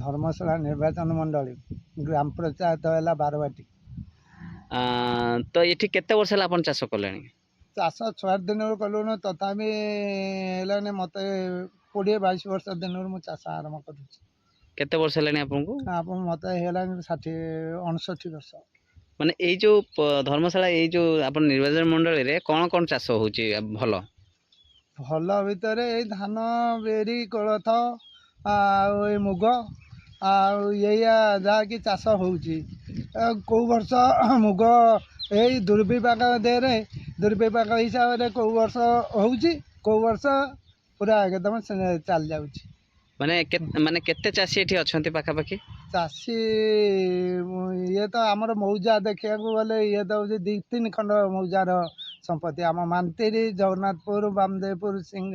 धर्मशाला निर्वाचन मंडली ग्राम पंचायत है बारवाटी। तो ये केते वर्ष है आपन चाष कले? चाष छुआ दिन कलुन तथापि मत 20-22 वर्ष दिन चाष आरंभ कर केते वर्ष है आपको? मत 60-59 वर्ष। माने ये जो धर्मशाला ये जो अपन निर्वाचन मंडली रे कौन कौन चाष होची भल? भल भितर धान बेरी कोलथ मुग जहाँकि चाष होची। कौ वर्ष मुग यही दुर्विपाक देरे दुर्विपाक हिसाब से कौ वर्ष होची, कौ वर्ष पूरा एकदम चल जाउची। माने केते चाषी एठी अछंती पाखापाखि? चाषी ये तो आमर मौजा देखा गले ये तो 2-3 खंड मौजार संपत्ति आम मानतेरी जगन्नाथपुर बामदेवपुर सिंह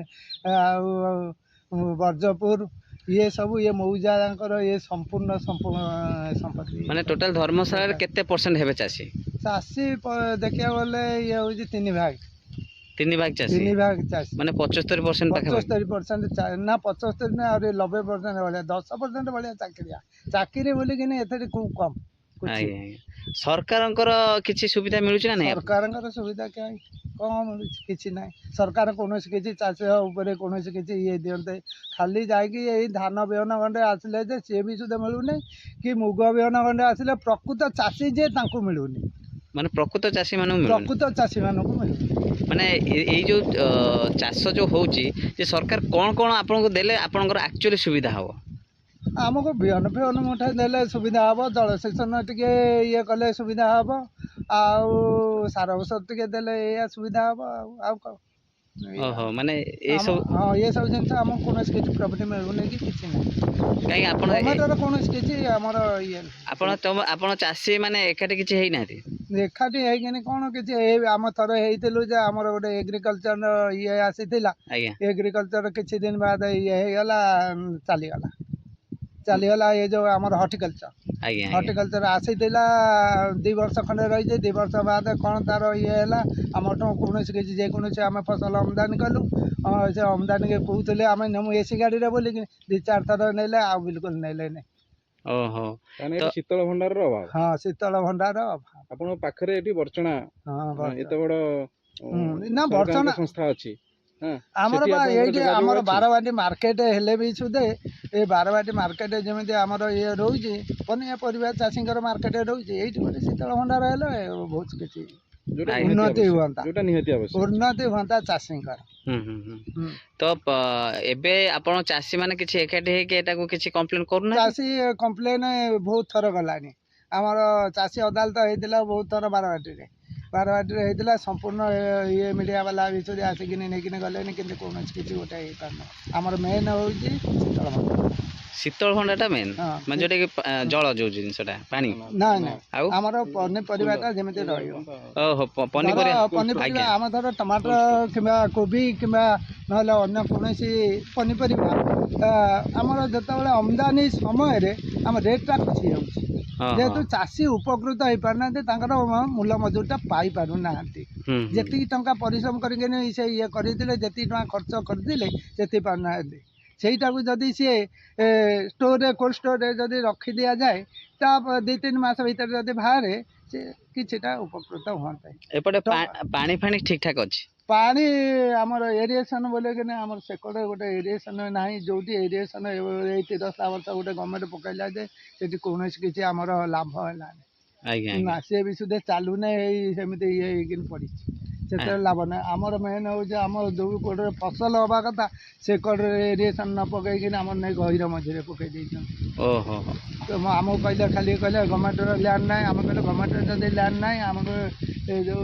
बर्जपुर ये सब ये मौजा ये संपूर्ण संपत्ति। माने टोटल धर्मशाला केते परसेंट हेबे चाषी? चाषी देखा गले ये हूँ 3 भाग। 3 भाग चाषी? 3 भाग चाषी माने 75% 75% ना 75 ना और 90% भाया 10% भाया चाकरी बोली कि एथे खूब कम। सरकार किसी सुविधा मिलू ना नहीं? सरकार सुविधा क्या कम मिलू कि ना। सरकार कौन किसी चाष कौन किसी ये दिखते खाली जाकि धान बिहन खंडे आसिले सी भी सुधा मिलूनी कि मुग बिहन खंडे आसिले प्रकृत चाषी जे मिलूनी। माने प्रकृत चाषी मानू प्रकृत चाषी मानू माने ये जो चाष जो होची जे सरकार कौन कौन आपनको देले आपनकर एक्चुअली सुविधा हो? आमको बिहन फिहन मुठे देले सुविधा हम, जलसेचन टिके ये कले सुविधा हम, सार औषध टिके देले ये सुविधा हम। ओहो माने ये सब हाँ ये सब जिन आम कौन किसी प्रॉपर्टी मिलूनी कि कहीं आपन गवर्नमेंट कौन किसी आमर ये आपन चाषी माने एकाठी किछि हेई नाथि एकाठी है कौन किसी आम थर हेलु आमर गोटे एग्रिकल्चर ये आसीला एग्रिकल्चर किछि दिन बाद ये गला चलीगला ये जो आमर हॉर्टिकल्चर आसीला 2 वर्ष खंडे रही 2 वर्ष बाद कौन तार ये है आम कौन किसी जेकोसी आम फसल आमदानी कलु से आमदानी के कहते आम नमु एसी गाड़ी बोल 2-4 थर नेले आ बिल्कुल नेले नहीं। ओहो तो शीतल भंडार अभाव? हाँ शीतल भंडार अभाव। आपन पाखरे एटी बर्चना एते बड़ ना बर्चना संस्था अछि आमर ये आमर बारवाटी मार्केट हेले भी सुधे ये बारवाटी मार्केट जमी आमर ये रोचे पनिपरिया चाषी मार्केट रोचे ये शीतल भंडार हेले बहुत किसी उन्नति हुआ चाषी। तो एबे आपण चाषी माने किछि एकाठी हे के एटा को किछि कंप्लेन करू ना? चाषी कंप्लेन बहुत थर गलानी आमर चाषी अदालत होइतिला बहुत थर बारवाटी होता संपूर्ण ये मीडिया वाला भी आसिक गले कि कौन किसी गोटे आमर मेन हूँ शीतल भंडार मेन मैं जोटा कि जल जो जिनसटा पानी ना आमर पनीपरिया जमी रहा आम धर टमाटर कि कोबी कि अन्य कौन पनीपरिया आमर जो आमदानी समय आम रेटा खसी जाऊँगी जेहेतु चाषी उपकृत हो पारना मूल मजूरटा पाई पार ना जी टंका परिश्रम करके ये करते खर्च करते से पारना सेटा को जदि सी स्टोर कोल्ड स्टोर जदि रखी दि जाए 2-3 मास भीतर जदि बाहर से किछिटा उपकृत हुआ। पानी फानी ठीक ठाक अच्छी पानी आमर एरिएसन बोले कि आमर सेकड़े गोटे एरिएसन ना जो एरिएसन ये 10 वर्ष गोटे गवर्नमेंट पकड़ा जे से कौन किसी आमर लाभ है ना सी भी सुधे चलू ना सेमती ये पड़ी से लाभ ना आमर मेन हूँ आम जो कड़े फसल हवा कथा से कड़े एरिएसन न पकईकि आम नहीं गहिर मझे पकई ओहो तो आमको कहले खाली कहले गवर्नमेंट लैंड ना आम कहले गवर्नमेंट जब लैंड ना आम जो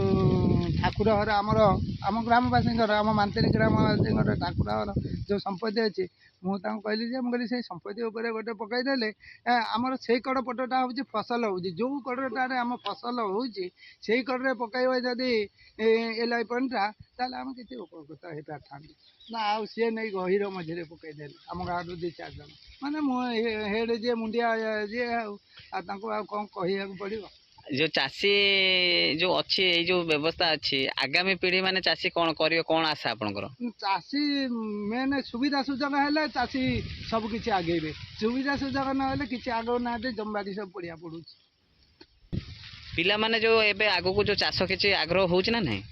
ठाकुर घर आमर आम ग्रामवासी आम मानतेरी ग्रामवासी ठाकुर घर जो संपत्ति अच्छी मुझे कहली मुझे से संपत्ति गोटे पकईदे आमर से कड़ पटटा हूँ फसल हूँ जो कड़े आम फसल हूँ से कड़े पकड़ जदि एल आई पॉइंटा ताल आम किसी उपकृत हो पार था ना आउ सी नहीं गहिर मझे पकईदे आम गाँव 2-4 जन माने हेड जी मुंडिया जी कौन कह पड़ो जो चाषी जो अच्छी ये जो व्यवस्था अच्छी आगामी पीढ़ी माने चाषी कौन करियो कौन आशा आपनकर चाषी मेन सुविधा सुजोग हेले चाषी सब किछि आगेबे सुविधा सुजोग न हेले किछि आगो ना दे जमबाड़ी सब पड़िया पड़ुछि पिला माने जो एबे आगो को जो चाष किछि आग्रह होउछ ना नहीं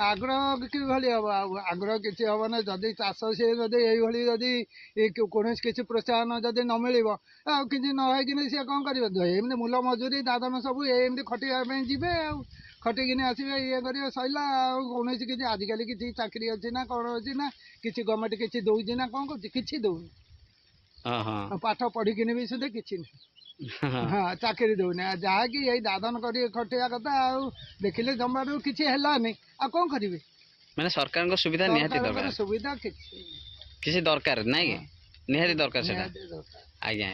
आग्रह कि भली हम आग्रह किछि हम ना जदि चाष से जदि एई भली जदि कोनोस किछि प्रोत्साहन जदि न मिलिबो आ किछि न होय कि से कोन करिवो एमने मूल मजूरी दादन सब एमने खटिया पे जिबे आ खटिकिनी आसिबे ये करियो सइला कोनोस किछि आजिकली किछि चाकरी अछि ना कोन अछि ना किछि गवर्नमेंट किछि दउछि ना कोन करछि किछि दउनि हां हां पाठ पढ़िकिनी भी सुदे किछि नहीं हाँ चाकरी दौने जहाँकि यही दादन कर खटिया कथा देखिले जमारू किसी है आ कौन करेंगे माने सरकार को सुविधा निहाती दरकार सुविधा किसी किसी दरकार नहीं निहाती दरकार सेटा दरकार आज्ञा